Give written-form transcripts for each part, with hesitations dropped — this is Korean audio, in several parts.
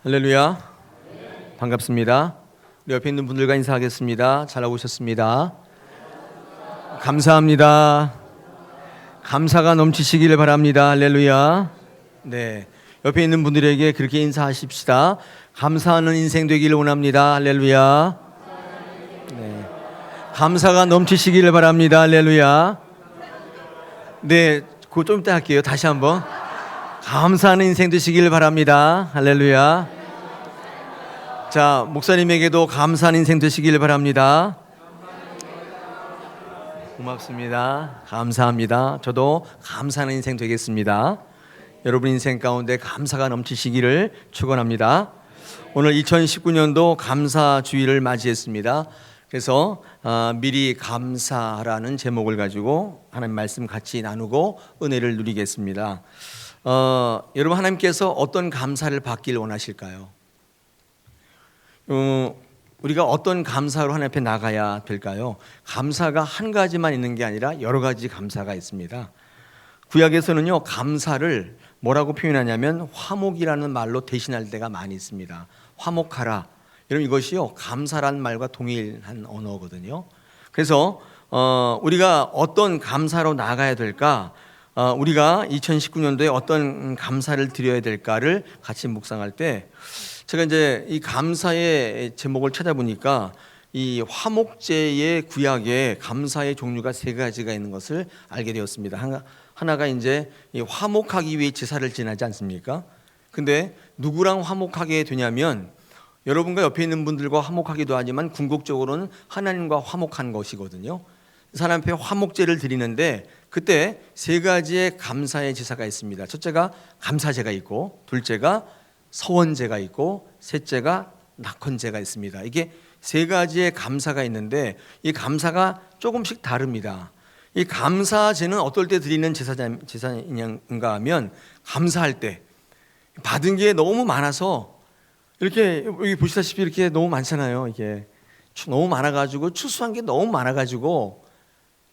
할렐루야. 반갑습니다. 우리 옆에 있는 분들과 인사하겠습니다. 잘 오셨습니다. 감사합니다. 감사가 넘치시기를 바랍니다. 할렐루야. 네, 옆에 있는 분들에게 그렇게 인사하십시다. 감사하는 인생 되기를 원합니다. 할렐루야. 네, 감사가 넘치시기를 바랍니다. 할렐루야. 네, 그거 좀 이따 할게요. 다시 한번. 감사하는 인생 되시기를 바랍니다. 할렐루야. 자, 목사님에게도 감사하는 인생 되시기를 바랍니다. 고맙습니다. 감사합니다. 저도 감사하는 인생 되겠습니다. 여러분 인생 가운데 감사가 넘치시기를 축원합니다. 오늘 2019년도 감사주일을 맞이했습니다. 그래서 미리 감사라는 제목을 가지고 하나님 말씀 같이 나누고 은혜를 누리겠습니다. 여러분, 하나님께서 어떤 감사를 받기를 원하실까요? 우리가 어떤 감사로 하나님 앞에 나가야 될까요? 감사가 한 가지만 있는 게 아니라 여러 가지 감사가 있습니다. 구약에서는요, 감사를 뭐라고 표현하냐면 화목이라는 말로 대신할 때가 많이 있습니다. 화목하라. 여러분, 이것이요, 감사라는 말과 동일한 언어거든요. 그래서 우리가 어떤 감사로 나가야 될까? 우리가 2019년도에 어떤 감사를 드려야 될까를 같이 묵상할 때 제가 이제 이 감사의 제목을 찾아보니까 이 화목제의 구약에 감사의 종류가 세 가지가 있는 것을 알게 되었습니다. 하나가 이제 이 화목하기 위해 제사를 지내지 않습니까? 근데 누구랑 화목하게 되냐면 여러분과 옆에 있는 분들과 화목하기도 하지만 궁극적으로는 하나님과 화목한 것이거든요. 하나님 앞에 화목제를 드리는데 그때 세 가지의 감사의 제사가 있습니다. 첫째가 감사제가 있고, 둘째가 서원제가 있고, 셋째가 낙헌제가 있습니다. 이게 세 가지의 감사가 있는데 이 감사가 조금씩 다릅니다. 이 감사제는 어떨 때 드리는 제사인가 하면 감사할 때 받은 게 너무 많아서 이렇게 여기 보시다시피 이렇게 너무 많잖아요. 이게 너무 많아가지고 추수한 게 너무 많아가지고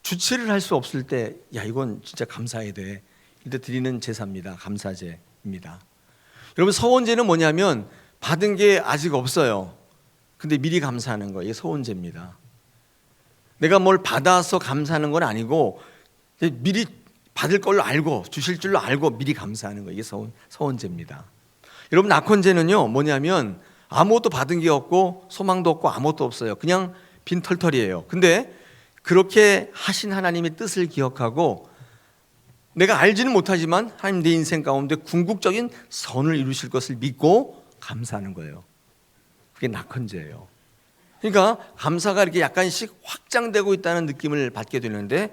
주체를 할 수 없을 때, 야, 이건 진짜 감사해야 돼. 이때 드리는 제사입니다. 감사제입니다. 여러분, 서원제는 뭐냐면 받은 게 아직 없어요. 근데 미리 감사하는 거예요. 이게 서원제입니다. 내가 뭘 받아서 감사하는 건 아니고 미리 받을 걸로 알고 주실 줄로 알고 미리 감사하는 거예요. 이게 서원제입니다. 여러분, 낙헌제는요, 뭐냐면 아무것도 받은 게 없고 소망도 없고 아무것도 없어요. 그냥 빈털털이에요. 근데 그렇게 하신 하나님의 뜻을 기억하고 내가 알지는 못하지만 하나님 내 인생 가운데 궁극적인 선을 이루실 것을 믿고 감사하는 거예요. 그게 낙헌제예요. 그러니까 감사가 이렇게 약간씩 확장되고 있다는 느낌을 받게 되는데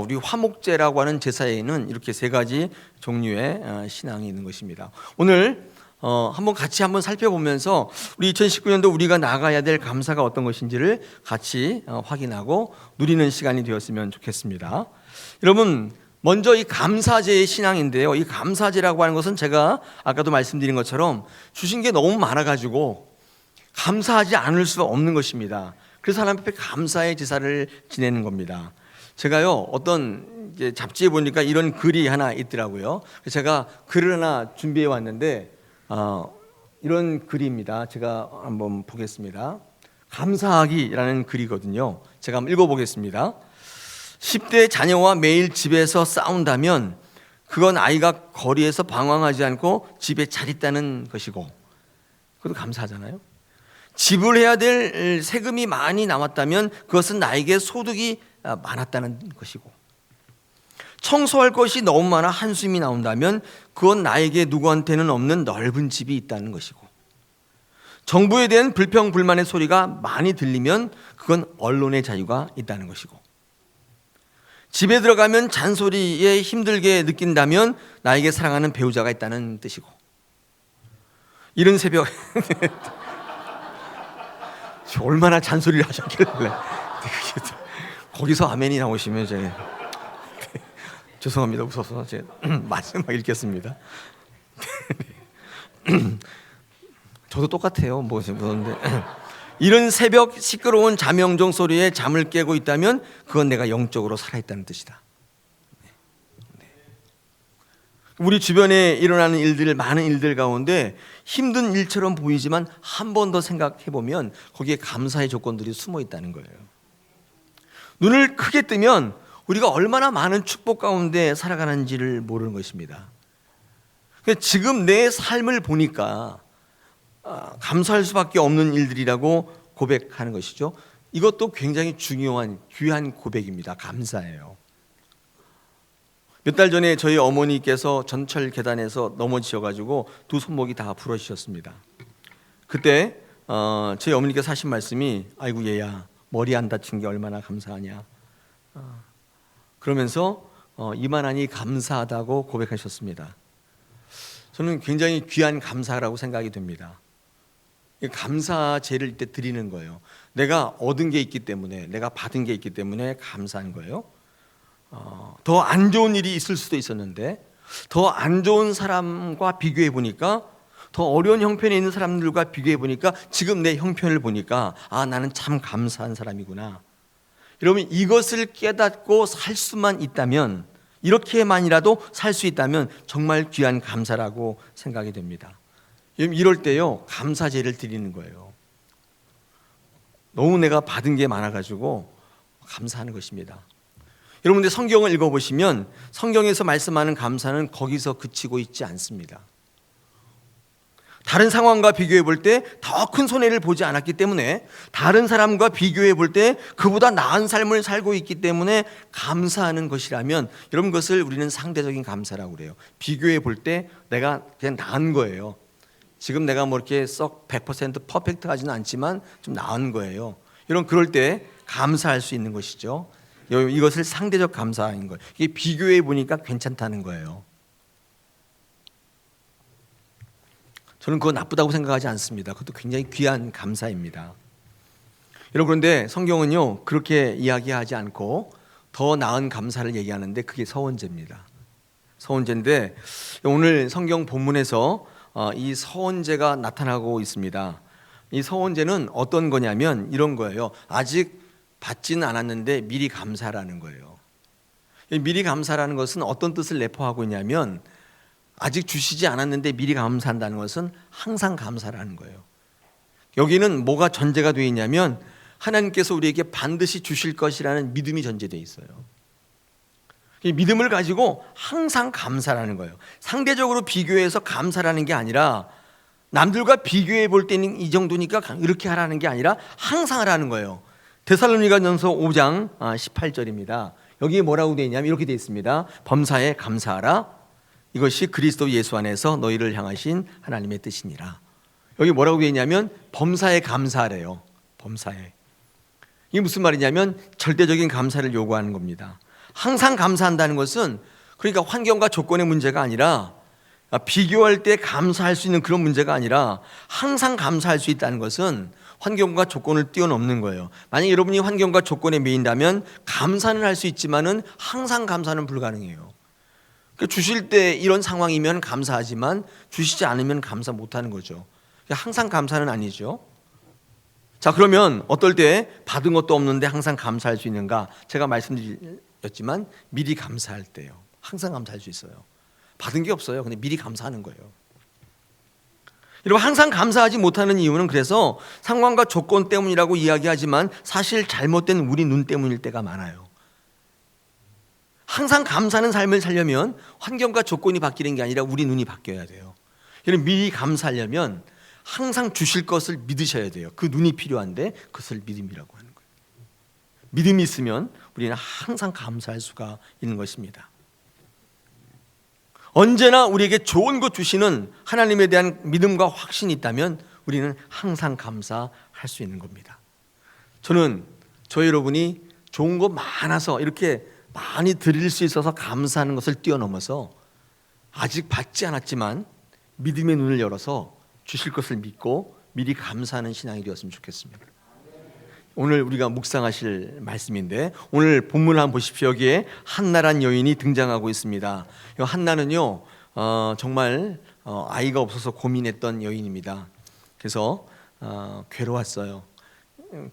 우리 화목제라고 하는 제사에는 이렇게 세 가지 종류의 신앙이 있는 것입니다. 오늘 한번 같이 살펴보면서 우리 2019년도 우리가 나가야 될 감사가 어떤 것인지를 같이 확인하고 누리는 시간이 되었으면 좋겠습니다. 여러분, 먼저 이 감사제의 신앙인데요, 이 감사제라고 하는 것은 제가 아까도 말씀드린 것처럼 주신 게 너무 많아가지고 감사하지 않을 수 없는 것입니다. 그래서 하나님 앞에 감사의 제사를 지내는 겁니다. 제가요, 어떤 잡지에 보니까 이런 글이 하나 있더라고요. 제가 글을 하나 준비해 왔는데 이런 글입니다. 제가 한번 보겠습니다. 감사하기라는 글이거든요. 제가 한번 읽어보겠습니다. 10대 자녀와 매일 집에서 싸운다면 그건 아이가 거리에서 방황하지 않고 집에 잘 있다는 것이고, 그것도 감사하잖아요. 지불해야 될 세금이 많이 남았다면 그것은 나에게 소득이 많았다는 것이고, 청소할 것이 너무 많아 한숨이 나온다면 그건 나에게 누구한테는 없는 넓은 집이 있다는 것이고, 정부에 대한 불평 불만의 소리가 많이 들리면 그건 언론의 자유가 있다는 것이고, 집에 들어가면 잔소리에 힘들게 느낀다면 나에게 사랑하는 배우자가 있다는 뜻이고, 이런 새벽 얼마나 잔소리를 하셨길래 거기서 아멘이 나오시면 제가 죄송합니다. 웃어서 제가 마지막 읽겠습니다. 저도 똑같아요. 그런데 이런 새벽 시끄러운 자명종 소리에 잠을 깨고 있다면 그건 내가 영적으로 살아있다는 뜻이다. 우리 주변에 일어나는 일들, 많은 일들 가운데 힘든 일처럼 보이지만 한 번 더 생각해 보면 거기에 감사의 조건들이 숨어 있다는 거예요. 눈을 크게 뜨면 우리가 얼마나 많은 축복 가운데 살아가는지를 모르는 것입니다. 지금 내 삶을 보니까 감사할 수밖에 없는 일들이라고 고백하는 것이죠. 이것도 굉장히 중요한 귀한 고백입니다. 감사해요. 몇 달 전에 저희 어머니께서 전철 계단에서 넘어지셔가지고 두 손목이 다 부러지셨습니다. 그때 저희 어머니께서 하신 말씀이 아이고 얘야 머리 안 다친 게 얼마나 감사하냐. 그러면서 이만하니 감사하다고 고백하셨습니다. 저는 굉장히 귀한 감사라고 생각이 됩니다. 감사제를 이때 드리는 거예요. 내가 얻은 게 있기 때문에, 내가 받은 게 있기 때문에 감사한 거예요. 더 안 좋은 일이 있을 수도 있었는데 더 안 좋은 사람과 비교해 보니까, 더 어려운 형편에 있는 사람들과 비교해 보니까 지금 내 형편을 보니까 나는 참 감사한 사람이구나. 여러분, 이것을 깨닫고 살 수만 있다면, 이렇게만이라도 살 수 있다면 정말 귀한 감사라고 생각이 됩니다. 이럴 때요, 감사제를 드리는 거예요. 너무 내가 받은 게 많아가지고 감사하는 것입니다. 여러분들 성경을 읽어보시면 성경에서 말씀하는 감사는 거기서 그치고 있지 않습니다. 다른 상황과 비교해 볼 때 더 큰 손해를 보지 않았기 때문에, 다른 사람과 비교해 볼 때 그보다 나은 삶을 살고 있기 때문에 감사하는 것이라면, 여러분 그것을 우리는 상대적인 감사라고 그래요. 비교해 볼 때 내가 그냥 나은 거예요. 지금 내가 뭐 이렇게 썩 100% 퍼펙트하지는 않지만 좀 나은 거예요. 여러분 그럴 때 감사할 수 있는 것이죠. 이것을 상대적 감사인 거예요. 이게 비교해 보니까 괜찮다는 거예요. 저는 그거 나쁘다고 생각하지 않습니다. 그것도 굉장히 귀한 감사입니다. 여러분 그런데 성경은요 그렇게 이야기하지 않고 더 나은 감사를 얘기하는데 그게 서원제입니다. 서원제인데 오늘 성경 본문에서 이 서원제가 나타나고 있습니다. 이 서원제는 어떤 거냐면 이런 거예요. 아직 받지는 않았는데 미리 감사라는 거예요. 미리 감사라는 것은 어떤 뜻을 내포하고 있냐면, 아직 주시지 않았는데 미리 감사한다는 것은 항상 감사라는 거예요. 여기는 뭐가 전제가 되어 있냐면 하나님께서 우리에게 반드시 주실 것이라는 믿음이 전제되어 있어요. 이 믿음을 가지고 항상 감사라는 거예요. 상대적으로 비교해서 감사라는 게 아니라, 남들과 비교해 볼 때는 이 정도니까 이렇게 하라는 게 아니라 항상 하라는 거예요. 데살로니가전서 5장 18절입니다. 여기에 뭐라고 되어 있냐면 이렇게 되어 있습니다. 범사에 감사하라. 이것이 그리스도 예수 안에서 너희를 향하신 하나님의 뜻이니라. 여기 뭐라고 되어 있냐면 범사에 감사하래요. 범사에. 이게 무슨 말이냐면 절대적인 감사를 요구하는 겁니다. 항상 감사한다는 것은, 그러니까 환경과 조건의 문제가 아니라, 비교할 때 감사할 수 있는 그런 문제가 아니라 항상 감사할 수 있다는 것은 환경과 조건을 뛰어넘는 거예요. 만약 여러분이 환경과 조건에 매인다면 감사는 할 수 있지만은 항상 감사는 불가능해요. 주실 때 이런 상황이면 감사하지만 주시지 않으면 감사 못하는 거죠. 항상 감사는 아니죠. 자, 그러면 어떨 때 받은 것도 없는데 항상 감사할 수 있는가? 제가 말씀드렸지만 미리 감사할 때요. 항상 감사할 수 있어요. 받은 게 없어요. 근데 미리 감사하는 거예요. 여러분, 항상 감사하지 못하는 이유는 그래서 상황과 조건 때문이라고 이야기하지만 사실 잘못된 우리 눈 때문일 때가 많아요. 항상 감사하는 삶을 살려면 환경과 조건이 바뀌는 게 아니라 우리 눈이 바뀌어야 돼요. 여러분, 미리 감사하려면 항상 주실 것을 믿으셔야 돼요. 그 눈이 필요한데 그것을 믿음이라고 하는 거예요. 믿음이 있으면 우리는 항상 감사할 수가 있는 것입니다. 언제나 우리에게 좋은 것 주시는 하나님에 대한 믿음과 확신이 있다면 우리는 항상 감사할 수 있는 겁니다. 저는 저희 여러분이 좋은 거 많아서 이렇게 많이 드릴 수 있어서 감사하는 것을 뛰어넘어서 아직 받지 않았지만 믿음의 눈을 열어서 주실 것을 믿고 미리 감사하는 신앙이 되었으면 좋겠습니다. 오늘 우리가 묵상하실 말씀인데, 오늘 본문을 한번 보십시오. 여기에 한나란 여인이 등장하고 있습니다. 한나는요 정말 아이가 없어서 고민했던 여인입니다. 그래서 괴로웠어요.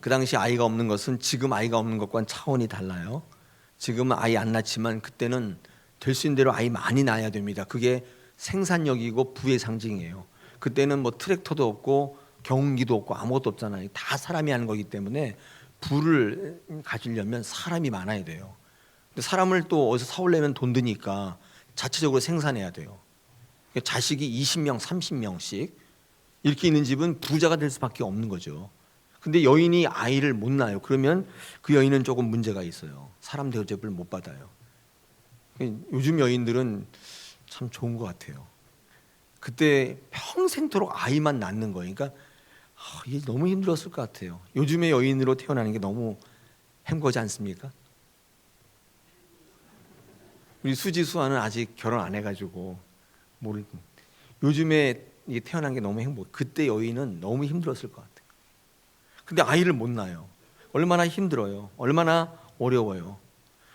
그 당시 아이가 없는 것은 지금 아이가 없는 것과는 차원이 달라요. 지금은 아이 안 낳지만 그때는 될 수 있는 대로 아이 많이 낳아야 됩니다. 그게 생산력이고 부의 상징이에요. 그때는 뭐 트랙터도 없고 경운기도 없고 아무것도 없잖아요. 다 사람이 하는 거기 때문에 부를 가지려면 사람이 많아야 돼요. 근데 사람을 또 어디서 사오려면 돈 드니까 자체적으로 생산해야 돼요. 그러니까 자식이 20명, 30명씩 이렇게 있는 집은 부자가 될 수밖에 없는 거죠. 근데 여인이 아이를 못 낳아요. 그러면 그 여인은 조금 문제가 있어요. 사람 대접을 못 받아요. 요즘 여인들은 참 좋은 것 같아요. 그때 평생토록 아이만 낳는 거예요. 그러니까 이게 너무 힘들었을 것 같아요. 요즘의 여인으로 태어나는 게 너무 행거지 않습니까? 우리 수지 수아는 아직 결혼 안 해가지고 모르고 요즘에 이게 태어난 게 너무 행복. 그때 여인은 너무 힘들었을 것 같아요. 근데 아이를 못 낳아요. 얼마나 힘들어요. 얼마나 어려워요.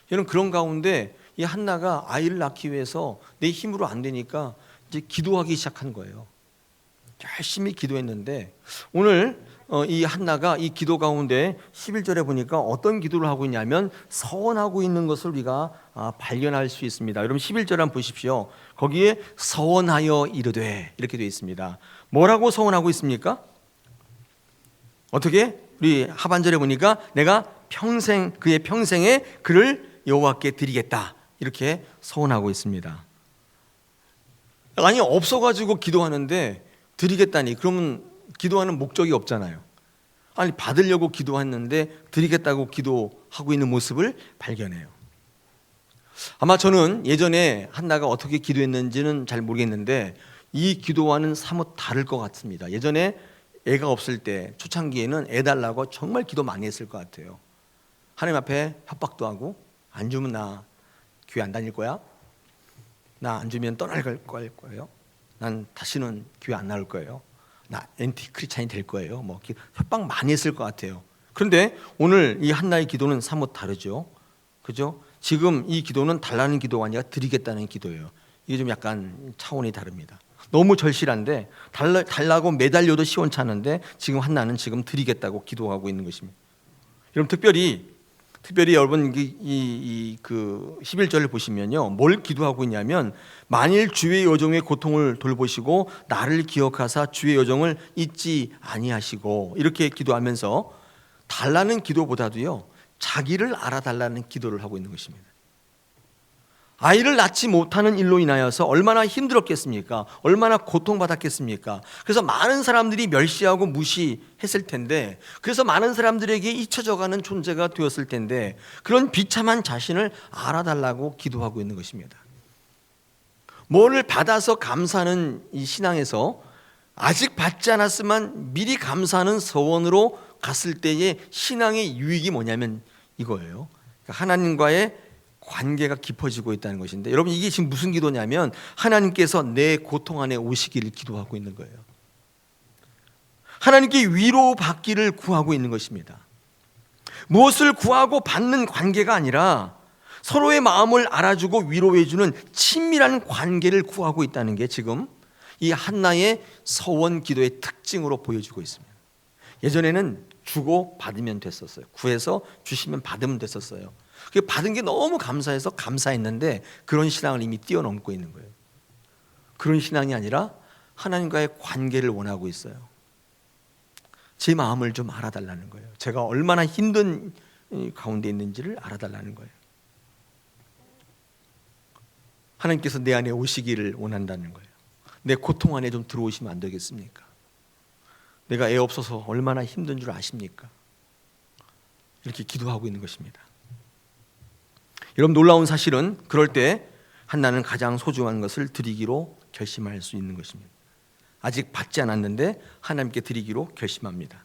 저는 그런 가운데 이 한나가 아이를 낳기 위해서 내 힘으로 안 되니까 이제 기도하기 시작한 거예요. 열심히 기도했는데 오늘 이 한나가 이 기도 가운데 11절에 보니까 어떤 기도를 하고 있냐면 서원하고 있는 것을 우리가 발견할 수 있습니다. 여러분 11절 한번 보십시오. 거기에 서원하여 이르되 이렇게 되어 있습니다. 뭐라고 서원하고 있습니까? 어떻게? 우리 하반절에 보니까 내가 평생 그의 평생에 그를 여호와께 드리겠다 이렇게 서원하고 있습니다. 아니 없어가지고 기도하는데 드리겠다니 그러면 기도하는 목적이 없잖아요. 아니 받으려고 기도했는데 드리겠다고 기도하고 있는 모습을 발견해요. 아마 저는 예전에 한나가 어떻게 기도했는지는 잘 모르겠는데 이 기도와는 사뭇 다를 것 같습니다. 예전에 애가 없을 때 초창기에는 애 달라고 정말 기도 많이 했을 것 같아요. 하나님 앞에 협박도 하고 안 주면 나 교회 안 다닐 거야. 나 안 주면 떠날 거예요. 난 다시는 교회 안 나올 거예요. 나 엔티 크리스찬이 될 거예요. 뭐 협박 많이 했을 것 같아요. 그런데 오늘 이 한나의 기도는 사뭇 다르죠. 그죠? 지금 이 기도는 달라는 기도가 아니라 드리겠다는 기도예요. 이게 좀 약간 차원이 다릅니다. 너무 절실한데 달라고 매달려도 시원찮은데 지금 한나는 지금 드리겠다고 기도하고 있는 것입니다. 여러분 특별히 여러분 그 11절을 보시면요. 뭘 기도하고 있냐면 만일 주의 여종의 고통을 돌보시고 나를 기억하사 주의 여종을 잊지 아니하시고 이렇게 기도하면서 달라는 기도보다도요. 자기를 알아달라는 기도를 하고 있는 것입니다. 아이를 낳지 못하는 일로 인하여서 얼마나 힘들었겠습니까? 얼마나 고통받았겠습니까? 그래서 많은 사람들이 멸시하고 무시했을 텐데 그래서 많은 사람들에게 잊혀져가는 존재가 되었을 텐데 그런 비참한 자신을 알아달라고 기도하고 있는 것입니다. 뭐를 받아서 감사하는 이 신앙에서 아직 받지 않았으면 미리 감사하는 서원으로 갔을 때의 신앙의 유익이 뭐냐면 이거예요. 하나님과의 관계가 깊어지고 있다는 것인데 여러분 이게 지금 무슨 기도냐면 하나님께서 내 고통 안에 오시기를 기도하고 있는 거예요. 하나님께 위로받기를 구하고 있는 것입니다. 무엇을 구하고 받는 관계가 아니라 서로의 마음을 알아주고 위로해주는 친밀한 관계를 구하고 있다는 게 지금 이 한나의 서원 기도의 특징으로 보여지고 있습니다. 예전에는 주고 받으면 됐었어요. 구해서 주시면 받으면 됐었어요. 받은 게 너무 감사해서 감사했는데 그런 신앙을 이미 뛰어넘고 있는 거예요. 그런 신앙이 아니라 하나님과의 관계를 원하고 있어요. 제 마음을 좀 알아달라는 거예요. 제가 얼마나 힘든 가운데 있는지를 알아달라는 거예요. 하나님께서 내 안에 오시기를 원한다는 거예요. 내 고통 안에 좀 들어오시면 안 되겠습니까? 내가 애 없어서 얼마나 힘든 줄 아십니까? 이렇게 기도하고 있는 것입니다. 여러분 놀라운 사실은 그럴 때 한나는 가장 소중한 것을 드리기로 결심할 수 있는 것입니다. 아직 받지 않았는데 하나님께 드리기로 결심합니다.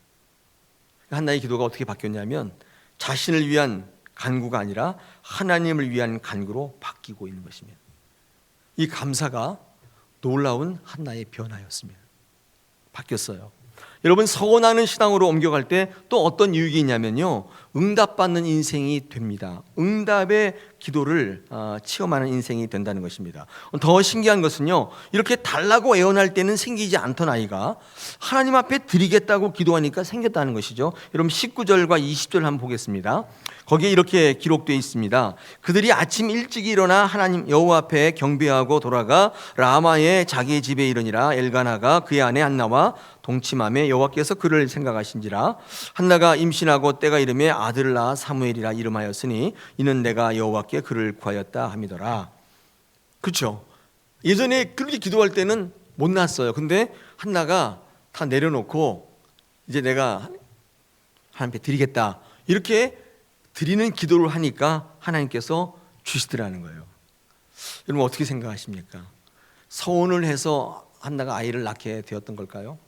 한나의 기도가 어떻게 바뀌었냐면 자신을 위한 간구가 아니라 하나님을 위한 간구로 바뀌고 있는 것입니다. 이 감사가 놀라운 한나의 변화였습니다. 바뀌었어요. 여러분, 서원하는 신앙으로 옮겨갈 때 또 어떤 유익이 있냐면요, 응답받는 인생이 됩니다. 응답의 기도를 체험하는 인생이 된다는 것입니다. 더 신기한 것은요, 이렇게 달라고 애원할 때는 생기지 않던 아이가 하나님 앞에 드리겠다고 기도하니까 생겼다는 것이죠. 여러분, 19절과 20절 한번 보겠습니다. 거기에 이렇게 기록되어 있습니다. 그들이 아침 일찍 일어나 하나님 여호와 앞에 경배하고 돌아가 라마의 자기의 집에 이르니라. 엘가나가 그의 아내 한나와 동침함에 여호와께서 그를 생각하신지라. 한나가 임신하고 때가 이르매 아들을 낳아 사무엘이라 이름하였으니 이는 내가 여호와께 그를 구하였다 함이더라. 그렇죠? 예전에 그렇게 기도할 때는 못 낳았어요. 근데 한나가 다 내려놓고 이제 내가 하나님께 드리겠다, 이렇게 드리는 기도를 하니까 하나님께서 주시더라는 거예요. 여러분, 어떻게 생각하십니까? 서원을 해서 한나가 아이를 낳게 되었던 걸까요?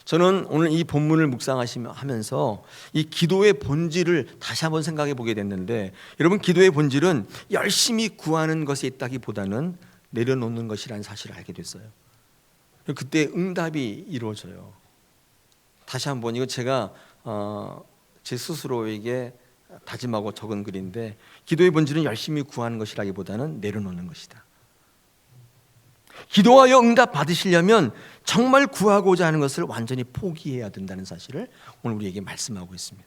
저는 오늘 이 본문을 묵상하면서 이 기도의 본질을 다시 한번 생각해 보게 됐는데, 여러분, 기도의 본질은 열심히 구하는 것에 있다기보다는 내려놓는 것이라는 사실을 알게 됐어요. 그때 응답이 이루어져요. 다시 한번, 이거 제가 제 스스로에게 다짐하고 적은 글인데, 기도의 본질은 열심히 구하는 것이라기보다는 내려놓는 것이다. 기도하여 응답 받으시려면 정말 구하고자 하는 것을 완전히 포기해야 된다는 사실을 오늘 우리에게 말씀하고 있습니다.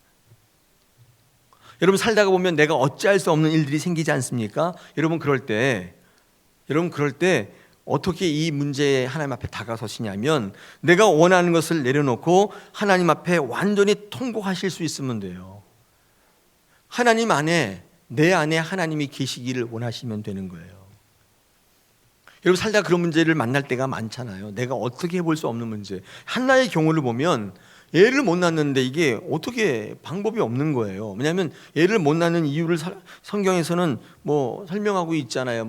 여러분, 살다가 보면 내가 어찌할 수 없는 일들이 생기지 않습니까? 여러분, 그럴 때 어떻게 이 문제에 하나님 앞에 다가서시냐면, 내가 원하는 것을 내려놓고 하나님 앞에 완전히 통곡하실 수 있으면 돼요. 하나님 안에, 내 안에 하나님이 계시기를 원하시면 되는 거예요. 여러분, 살다 그런 문제를 만날 때가 많잖아요. 내가 어떻게 볼 수 없는 문제. 한나의 경우를 보면 애를 못 낳는데 이게 어떻게 방법이 없는 거예요. 왜냐하면 애를 못 낳는 이유를 성경에서는 뭐 설명하고 있잖아요.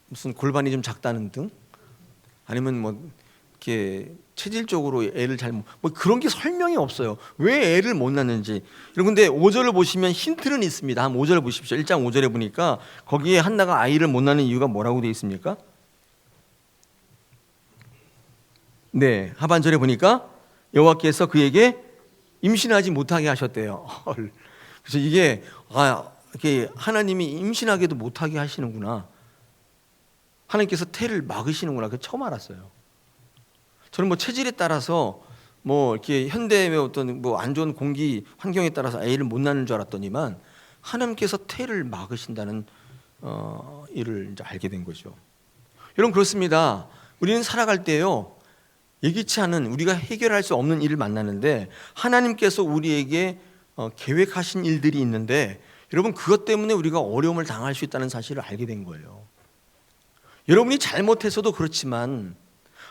무슨 골반이 좀 작다는 등, 아니면 뭐 이렇게 체질적으로 애를 뭐 그런 게 설명이 없어요. 왜 애를 못 낳는지. 여러분, 근데 5절을 보시면 힌트는 있습니다. 한 5절 보십시오. 1장 5절에 보니까 거기에 한나가 아이를 못 낳는 이유가 뭐라고 되어 있습니까? 네, 하반절에 보니까 여호와께서 그에게 임신하지 못하게 하셨대요. 그래서 이게 하나님이 임신하게도 못하게 하시는구나, 하나님께서 태를 막으시는구나, 그 처음 알았어요. 저는 뭐 체질에 따라서 뭐 이렇게 현대의 어떤 뭐 안 좋은 공기 환경에 따라서 애를 못 낳는 줄 알았더니만 하나님께서 태를 막으신다는 일을 이제 알게 된 거죠. 여러분, 그렇습니다. 우리는 살아갈 때요, 예기치 않은, 우리가 해결할 수 없는 일을 만나는데 하나님께서 우리에게 계획하신 일들이 있는데, 여러분, 그것 때문에 우리가 어려움을 당할 수 있다는 사실을 알게 된 거예요. 여러분이 잘못해서도 그렇지만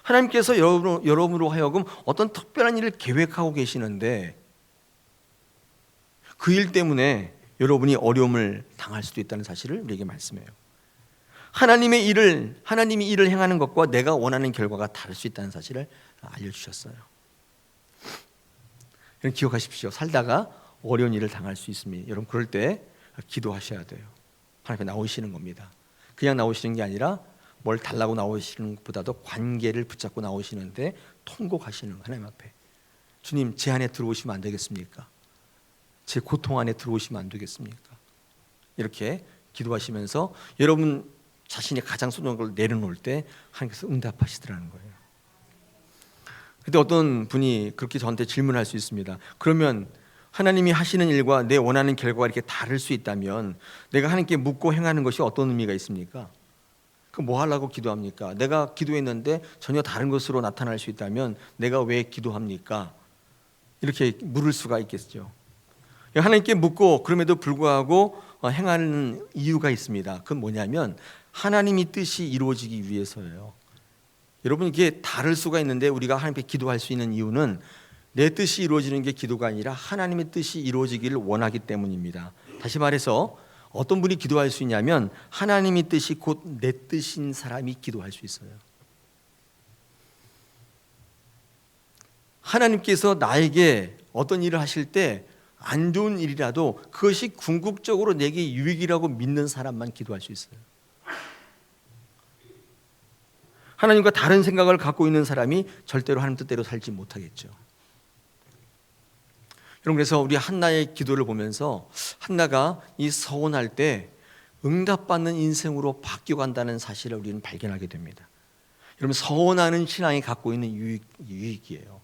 하나님께서 여러분으로 하여금 어떤 특별한 일을 계획하고 계시는데, 그 일 때문에 여러분이 어려움을 당할 수도 있다는 사실을 우리에게 말씀해요. 하나님이 일을 행하는 것과 내가 원하는 결과가 다를 수 있다는 사실을 알려주셨어요. 여러분, 기억하십시오. 살다가 어려운 일을 당할 수 있습니다. 여러분, 그럴 때 기도하셔야 돼요. 하나님 앞에 나오시는 겁니다. 그냥 나오시는 게 아니라 뭘 달라고 나오시는 것보다도 관계를 붙잡고 나오시는데 통곡하시는, 하나님 앞에 주님, 제 안에 들어오시면 안 되겠습니까? 제 고통 안에 들어오시면 안 되겠습니까? 이렇게 기도하시면서 여러분 자신이 가장 소중한 걸 내려놓을 때 하나님께서 응답하시더라는 거예요. 그때 어떤 분이 그렇게 저한테 질문할 수 있습니다. 그러면 하나님이 하시는 일과 내 원하는 결과가 이렇게 다를 수 있다면 내가 하나님께 묻고 행하는 것이 어떤 의미가 있습니까? 뭐 하려고 기도합니까? 내가 기도했는데 전혀 다른 것으로 나타날 수 있다면 내가 왜 기도합니까? 이렇게 물을 수가 있겠죠. 하나님께 묻고 그럼에도 불구하고 행하는 이유가 있습니다. 그건 뭐냐면 하나님의 뜻이 이루어지기 위해서예요. 여러분, 이게 다를 수가 있는데 우리가 하나님께 기도할 수 있는 이유는 내 뜻이 이루어지는 게 기도가 아니라 하나님의 뜻이 이루어지기를 원하기 때문입니다. 다시 말해서 어떤 분이 기도할 수 있냐면 하나님의 뜻이 곧 내 뜻인 사람이 기도할 수 있어요. 하나님께서 나에게 어떤 일을 하실 때 안 좋은 일이라도 그것이 궁극적으로 내게 유익이라고 믿는 사람만 기도할 수 있어요. 하나님과 다른 생각을 갖고 있는 사람이 절대로 하나님 뜻대로 살지 못하겠죠. 여러분, 그래서 우리 한나의 기도를 보면서 한나가 이 서원할 때 응답받는 인생으로 바뀌어간다는 사실을 우리는 발견하게 됩니다. 여러분, 서원하는 신앙이 갖고 있는 유익이에요.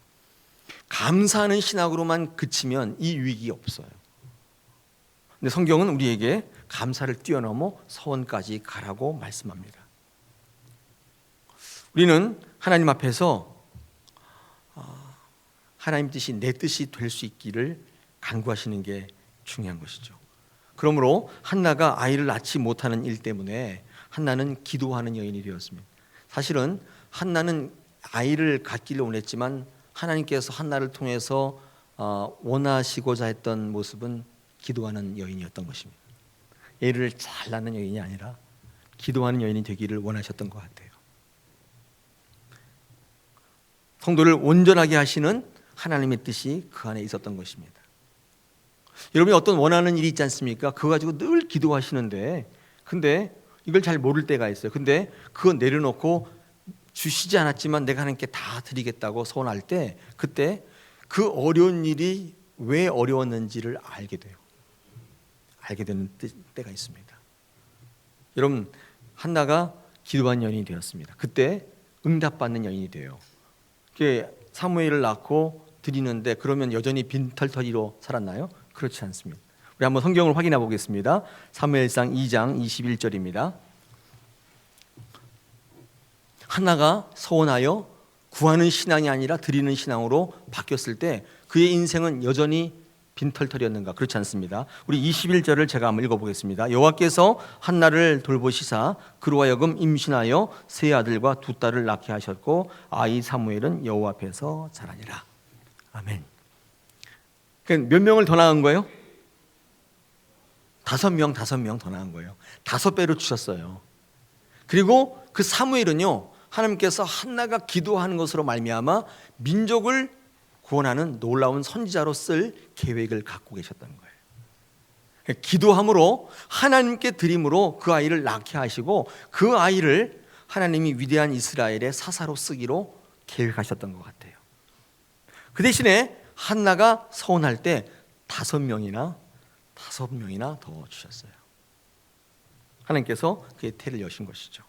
감사하는 신앙으로만 그치면 이 유익이 없어요. 근데 성경은 우리에게 감사를 뛰어넘어 서원까지 가라고 말씀합니다. 우리는 하나님 앞에서 하나님 뜻이 내 뜻이 될 수 있기를 간구하시는 게 중요한 것이죠. 그러므로 한나가 아이를 낳지 못하는 일 때문에 한나는 기도하는 여인이 되었습니다. 사실은 한나는 아이를 갖기를 원했지만 하나님께서 한나를 통해서 원하시고자 했던 모습은 기도하는 여인이었던 것입니다. 애를 잘 낳는 여인이 아니라 기도하는 여인이 되기를 원하셨던 것 같아요. 성도를 온전하게 하시는 하나님의 뜻이 그 안에 있었던 것입니다. 여러분이 어떤 원하는 일이 있지 않습니까? 그거 가지고 늘 기도하시는데 근데 이걸 잘 모를 때가 있어요. 근데 그거 내려놓고 주시지 않았지만 내가 하나님께 다 드리겠다고 소원할 때 그때 그 어려운 일이 왜 어려웠는지를 알게 돼요. 알게 되는 때가 있습니다. 여러분, 한나가 기도한 여인이 되었습니다. 그때 응답받는 여인이 돼요. 사무엘을 낳고 드리는데 그러면 여전히 빈털터리로 살았나요? 그렇지 않습니다. 우리 한번 성경을 확인해 보겠습니다. 사무엘상 2장 21절입니다. 한나가 서원하여 구하는 신앙이 아니라 드리는 신앙으로 바뀌었을 때 그의 인생은 여전히 빈털터리였는가? 그렇지 않습니다. 우리 21절을 제가 한번 읽어보겠습니다. 여호와께서 한나를 돌보시사 그로 하여금 임신하여 세 아들과 두 딸을 낳게 하셨고 아이 사무엘은 여호와 앞에서 자라니라. 아멘. 몇 명을 더 낳은 거예요? 5명 더 낳은 거예요. 5배로 주셨어요. 그리고 그 사무엘은요, 하나님께서 한나가 기도하는 것으로 말미암아 민족을 구원하는 놀라운 선지자로 쓸 계획을 갖고 계셨던 거예요. 기도함으로 하나님께 드림으로 그 아이를 낳게 하시고 그 아이를 하나님이 위대한 이스라엘의 사사로 쓰기로 계획하셨던 것 같아요. 그 대신에 한나가 서원할 때 5명이나 더 주셨어요. 하나님께서 그의 태를 여신 것이죠.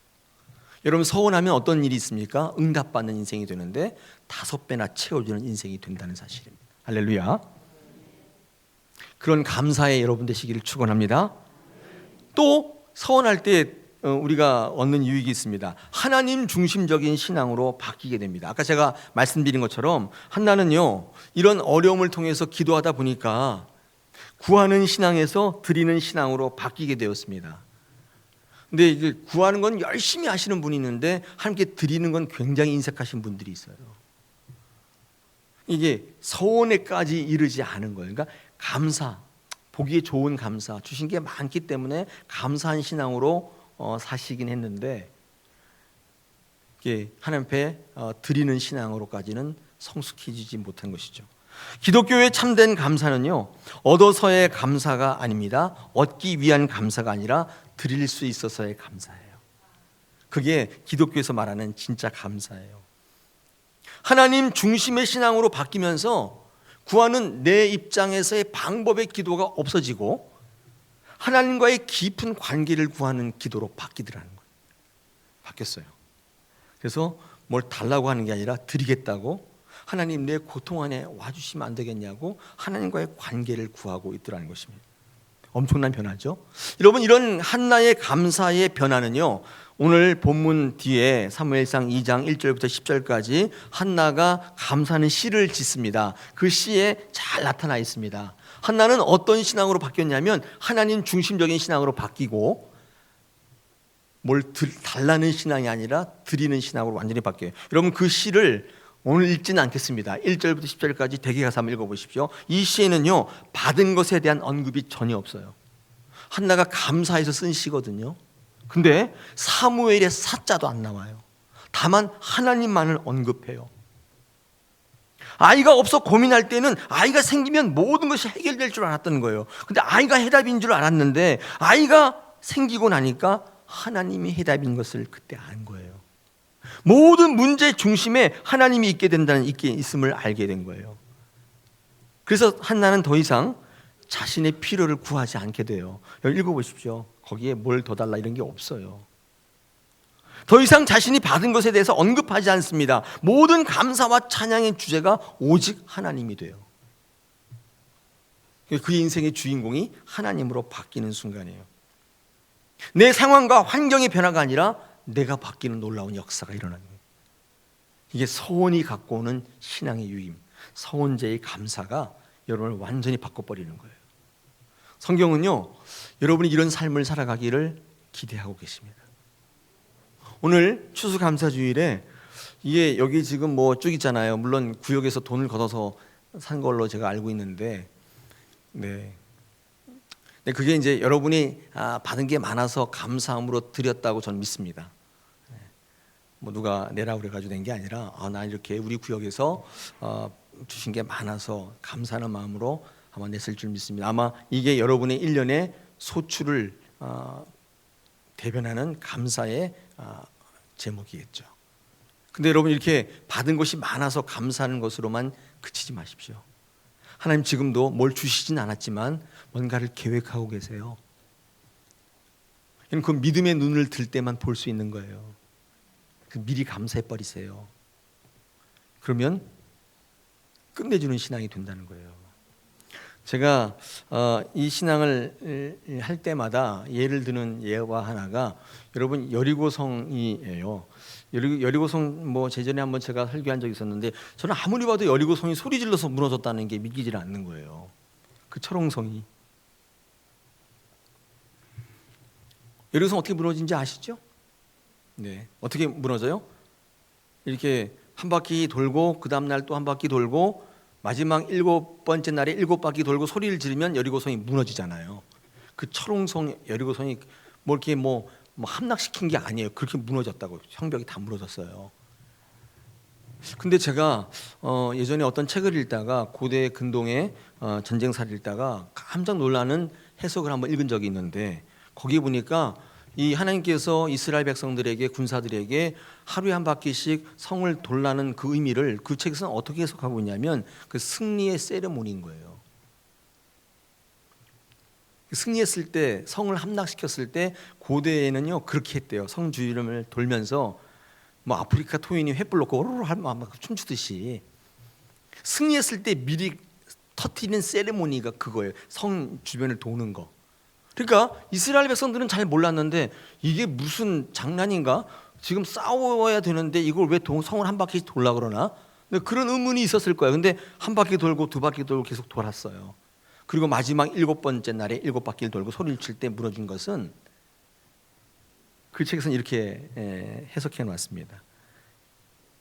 여러분, 서원하면 어떤 일이 있습니까? 응답받는 인생이 되는데 5배나 채워주는 인생이 된다는 사실입니다. 할렐루야. 그런 감사의 여러분 되시기를 축원합니다. 또 서원할 때 우리가 얻는 유익이 있습니다. 하나님 중심적인 신앙으로 바뀌게 됩니다. 아까 제가 말씀드린 것처럼 한나는요, 이런 어려움을 통해서 기도하다 보니까 구하는 신앙에서 드리는 신앙으로 바뀌게 되었습니다. 근데 이제 구하는 건 열심히 하시는 분이 있는데 하나님께 드리는 건 굉장히 인색하신 분들이 있어요. 이게 서원에까지 이르지 않은 거예요. 그러니까 감사, 보기에 좋은 감사, 주신 게 많기 때문에 감사한 신앙으로 사시긴 했는데 이게 하나님 앞에 드리는 신앙으로까지는 성숙해지지 못한 것이죠. 기독교의 참된 감사는요, 얻어서의 감사가 아닙니다. 얻기 위한 감사가 아니라 드릴 수 있어서의 감사예요. 그게 기독교에서 말하는 진짜 감사예요. 하나님 중심의 신앙으로 바뀌면서 구하는 내 입장에서의 방법의 기도가 없어지고 하나님과의 깊은 관계를 구하는 기도로 바뀌더라는 거예요. 바뀌었어요. 그래서 뭘 달라고 하는 게 아니라 드리겠다고, 하나님 내 고통 안에 와주시면 안 되겠냐고 하나님과의 관계를 구하고 있더라는 것입니다. 엄청난 변화죠. 여러분, 이런 한나의 감사의 변화는요, 오늘 본문 뒤에 사무엘상 2장 1절부터 10절까지 한나가 감사하는 시를 짓습니다. 그 시에 잘 나타나 있습니다. 한나는 어떤 신앙으로 바뀌었냐면 하나님 중심적인 신앙으로 바뀌고 뭘 달라는 신앙이 아니라 드리는 신앙으로 완전히 바뀌어요. 여러분, 그 시를 오늘 읽지는 않겠습니다. 1절부터 10절까지 대개 가서 한번 읽어보십시오. 이 시에는요, 받은 것에 대한 언급이 전혀 없어요. 한나가 감사해서 쓴 시거든요. 근데 사무엘의 사자도 안 나와요. 다만 하나님만을 언급해요. 아이가 없어 고민할 때는 아이가 생기면 모든 것이 해결될 줄 알았던 거예요. 근데 아이가 해답인 줄 알았는데 아이가 생기고 나니까 하나님이 해답인 것을 그때 안 거예요. 모든 문제의 중심에 하나님이 있게 있음을 알게 된 거예요. 그래서 한나는 더 이상 자신의 필요를 구하지 않게 돼요. 여기 읽어보십시오. 거기에 뭘 더 달라 이런 게 없어요. 더 이상 자신이 받은 것에 대해서 언급하지 않습니다. 모든 감사와 찬양의 주제가 오직 하나님이 돼요. 그 인생의 주인공이 하나님으로 바뀌는 순간이에요. 내 상황과 환경의 변화가 아니라 내가 바뀌는 놀라운 역사가 일어나는 거예요. 이게 서원이 갖고 오는 신앙의 유임, 서원제의 감사가 여러분을 완전히 바꿔버리는 거예요. 성경은요, 여러분이 이런 삶을 살아가기를 기대하고 계십니다. 오늘 추수감사주일에 이게 여기 지금 뭐 쭉 있잖아요. 물론 구역에서 돈을 걷어서 산 걸로 제가 알고 있는데, 네. 근데 그게 이제 여러분이 받은 게 많아서 감사함으로 드렸다고 저는 믿습니다. 뭐 누가 내라고 그래가지고 낸 게 아니라 나 이렇게 우리 구역에서 주신 게 많아서 감사하는 마음으로 아마 냈을 줄 믿습니다. 아마 이게 여러분의 1년의 소출을 대변하는 감사의 제목이겠죠. 근데 여러분 이렇게 받은 것이 많아서 감사하는 것으로만 그치지 마십시오. 하나님 지금도 뭘 주시진 않았지만 뭔가를 계획하고 계세요. 그 믿음의 눈을 들 때만 볼 수 있는 거예요. 미리 감사해 버리세요. 그러면 끝내주는 신앙이 된다는 거예요. 제가 이 신앙을 할 때마다 예를 드는 예와 하나가 여러분 여리고성이에요. 여리고성 뭐 제전에 한번 제가 설교한 적이 있었는데 저는 아무리 봐도 여리고성이 소리 질러서 무너졌다는 게 믿기질 않는 거예요. 그 철옹성이. 여리고성 어떻게 무너진지 아시죠? 네, 어떻게 무너져요? 이렇게 한 바퀴 돌고 그 다음 날 또 한 바퀴 돌고 마지막 7번째 날에 7바퀴 돌고 소리를 지르면 여리고성이 무너지잖아요. 그 철옹성 여리고성이 뭐 이렇게 뭐 함락시킨 게 아니에요. 그렇게 무너졌다고. 성벽이 다 무너졌어요. 근데 제가 예전에 어떤 책을 읽다가 고대 근동의 전쟁사를 읽다가 깜짝 놀라는 해석을 한번 읽은 적이 있는데 거기 보니까 이 하나님께서 이스라엘 백성들에게 군사들에게 하루에 한 바퀴씩 성을 돌라는 그 의미를 그 책에서는 어떻게 해석하고 있냐면 그 승리의 세레모니인 거예요. 승리했을 때 성을 함락시켰을 때 고대에는요 그렇게 했대요. 성 주위를 돌면서 뭐 아프리카 토인이 횃불 놓고 오로로 하면 춤추듯이 승리했을 때 미리 터뜨리는 세레모니가 그거예요. 성 주변을 도는 거. 그러니까 이스라엘 백성들은 잘 몰랐는데 이게 무슨 장난인가? 지금 싸워야 되는데 이걸 왜 성을 한 바퀴 돌라 그러나? 그런 의문이 있었을 거예요. 근데 한 바퀴 돌고 두 바퀴 돌고 계속 돌았어요. 그리고 마지막 7번째 날에 7바퀴를 돌고 소리를 칠 때 무너진 것은 그 책에서는 이렇게 해석해 놨습니다.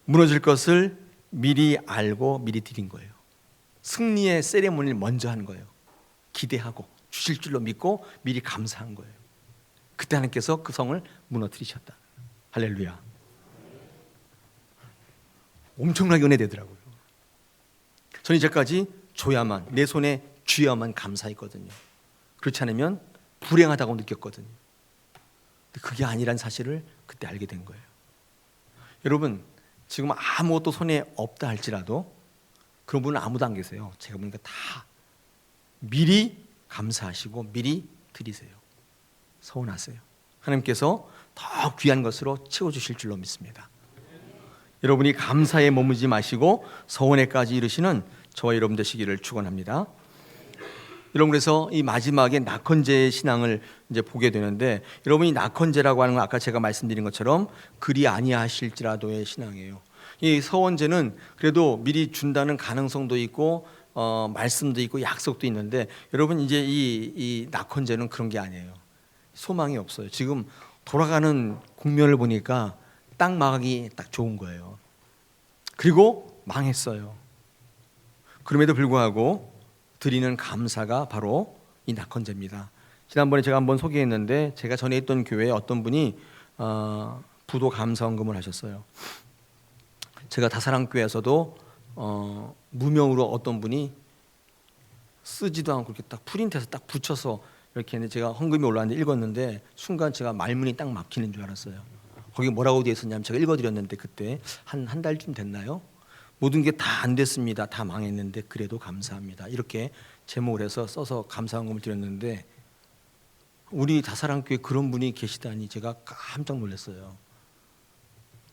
무너질 것을 미리 알고 미리 드린 거예요. 승리의 세레모니를 먼저 한 거예요. 기대하고 주실 줄로 믿고 미리 감사한 거예요. 그때 하나님께서 그 성을 무너뜨리셨다. 할렐루야. 엄청나게 은혜되더라고요. 저는 이제까지 줘야만, 내 손에 쥐어야만 감사했거든요. 그렇지 않으면 불행하다고 느꼈거든요. 근데 그게 아니란 사실을 그때 알게 된 거예요. 여러분 지금 아무것도 손에 없다 할지라도 그런 분은 아무도 안 계세요. 제가 보니까 다 미리 감사하시고 미리 드리세요. 서운하세요. 하나님께서 더 귀한 것으로 채워주실 줄로 믿습니다. 여러분이 감사에 머무지 마시고 서원에까지 이르시는 저와 여러분 되시기를 축원합니다. 여러분 그래서 이 마지막에 낙헌제의 신앙을 이제 보게 되는데 여러분이 낙헌제라고 하는 건 아까 제가 말씀드린 것처럼 그리 아니하실지라도의 신앙이에요. 이 서원제는 그래도 미리 준다는 가능성도 있고 말씀도 있고 약속도 있는데 여러분 이제 이 낙헌제는 그런 게 아니에요. 소망이 없어요. 지금 돌아가는 국면을 보니까 땅 망하기 딱 좋은 거예요. 그리고 망했어요. 그럼에도 불구하고 드리는 감사가 바로 이 낙헌제입니다. 지난번에 제가 한번 소개했는데 제가 전에 있던 교회에 어떤 분이 부도 감사헌금을 하셨어요. 제가 다사랑교회에서도 무명으로 어떤 분이 쓰지도 않고 이렇게 딱 프린트해서 딱 붙여서 이렇게 했는데 제가 헌금이 올라왔는데 읽었는데 순간 제가 말문이 딱 막히는 줄 알았어요. 거기 뭐라고 되어 있었냐면 제가 읽어드렸는데 그때 한 달쯤 됐나요? 모든 게 다 안 됐습니다. 다 망했는데 그래도 감사합니다. 이렇게 제목을 해서 써서 감사헌금을 드렸는데 우리 다사랑교회 그런 분이 계시다니 제가 깜짝 놀랐어요.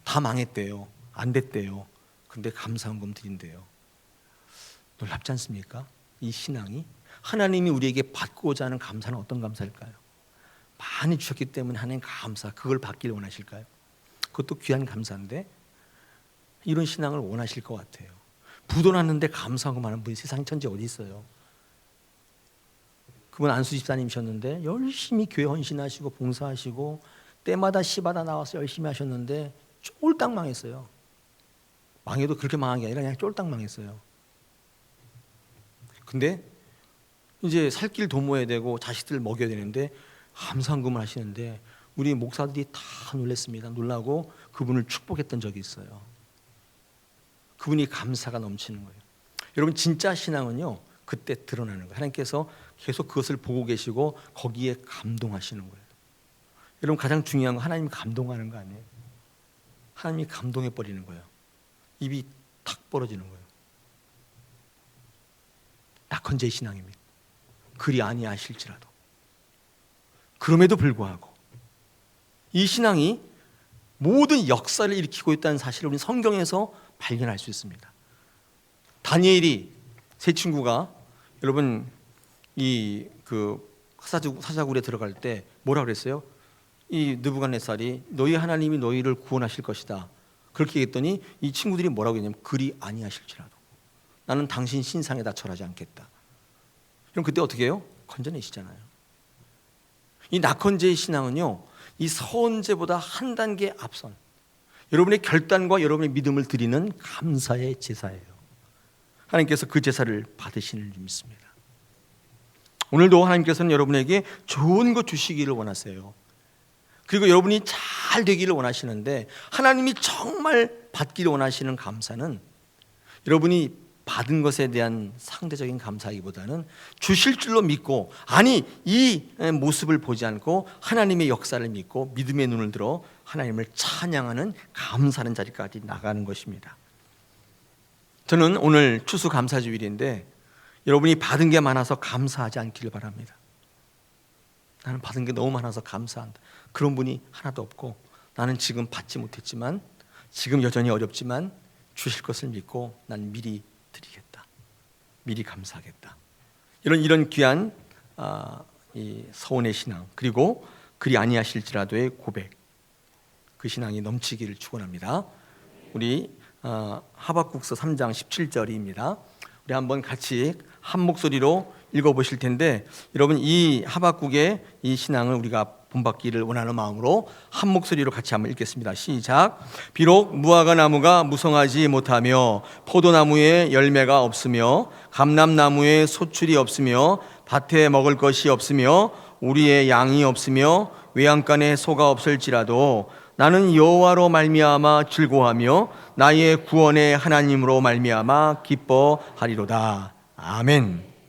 다 망했대요. 안 됐대요. 근데 감사헌금 드린대요. 놀랍지 않습니까? 이 신앙이 하나님이 우리에게 받고자 하는 감사는 어떤 감사일까요? 많이 주셨기 때문에 하나님 감사, 그걸 받기를 원하실까요? 그것도 귀한 감사인데 이런 신앙을 원하실 것 같아요. 부도 났는데 감사하고 많은 분이 세상 천지 어디 있어요? 그분 안수 집사님이셨는데 열심히 교회 헌신하시고 봉사하시고 때마다 시마다 나와서 열심히 하셨는데 쫄딱 망했어요. 망해도 그렇게 망한 게 아니라 그냥 쫄딱 망했어요. 근데 이제 살 길 도모해야 되고 자식들 먹여야 되는데 감사헌금을 하시는데 우리 목사들이 다 놀랐습니다. 놀라고 그분을 축복했던 적이 있어요. 그분이 감사가 넘치는 거예요. 여러분 진짜 신앙은요 그때 드러나는 거예요. 하나님께서 계속 그것을 보고 계시고 거기에 감동하시는 거예요. 여러분 가장 중요한 건 하나님이 감동하는 거 아니에요? 하나님이 감동해 버리는 거예요. 입이 탁 벌어지는 거예요. 낙헌제의 신앙입니다. 그리 아니하실지라도. 그럼에도 불구하고 이 신앙이 모든 역사를 일으키고 있다는 사실을 우리 성경에서 발견할 수 있습니다. 다니엘이 세 친구가 여러분 이 그 사자굴에 들어갈 때 뭐라 그랬어요? 이 느부갓네살이 너희 하나님이 너희를 구원하실 것이다. 그렇게 했더니 이 친구들이 뭐라고 했냐면 그리 아니하실지라도 나는 당신 신상에다 절하지 않겠다. 그럼 그때 어떻게 해요? 건져내시잖아요. 이 낙헌제의 신앙은요 이 서원제보다 한 단계 앞선 여러분의 결단과 여러분의 믿음을 드리는 감사의 제사예요. 하나님께서 그 제사를 받으시는 줄 믿습니다. 오늘도 하나님께서는 여러분에게 좋은 것 주시기를 원하세요. 그리고 여러분이 잘 되기를 원하시는데 하나님이 정말 받기를 원하시는 감사는 여러분이 받은 것에 대한 상대적인 감사이기보다는 주실 줄로 믿고 아니 이 모습을 보지 않고 하나님의 역사를 믿고 믿음의 눈을 들어 하나님을 찬양하는 감사하는 자리까지 나가는 것입니다. 저는 오늘 추수감사주일인데 여러분이 받은 게 많아서 감사하지 않기를 바랍니다. 나는 받은 게 너무 많아서 감사한다. 그런 분이 하나도 없고 나는 지금 받지 못했지만 지금 여전히 어렵지만 주실 것을 믿고 난 미리 드리겠다. 미리 감사하겠다. 이런 귀한 이 서원의 신앙 그리고 그리 아니하실지라도의 고백 그 신앙이 넘치기를 축원합니다. 우리 하박국서 3장 17절입니다. 우리 한번 같이 한 목소리로 읽어보실 텐데 여러분 이 하박국의 이 신앙을 우리가 본받기를 원하는 마음으로 한 목소리로 같이 한번 읽겠습니다. 시작. 비록 무화과 나무가 무성하지 못하며 포도나무에 열매가 없으며 감람나무에 소출이 없으며 밭에 먹을 것이 없으며 우리의 양이 없으며 외양간에 소가 없을지라도 나는 여호와로 말미암아 즐거워하며 나의 구원의 하나님으로 말미암아 기뻐하리로다. 아멘.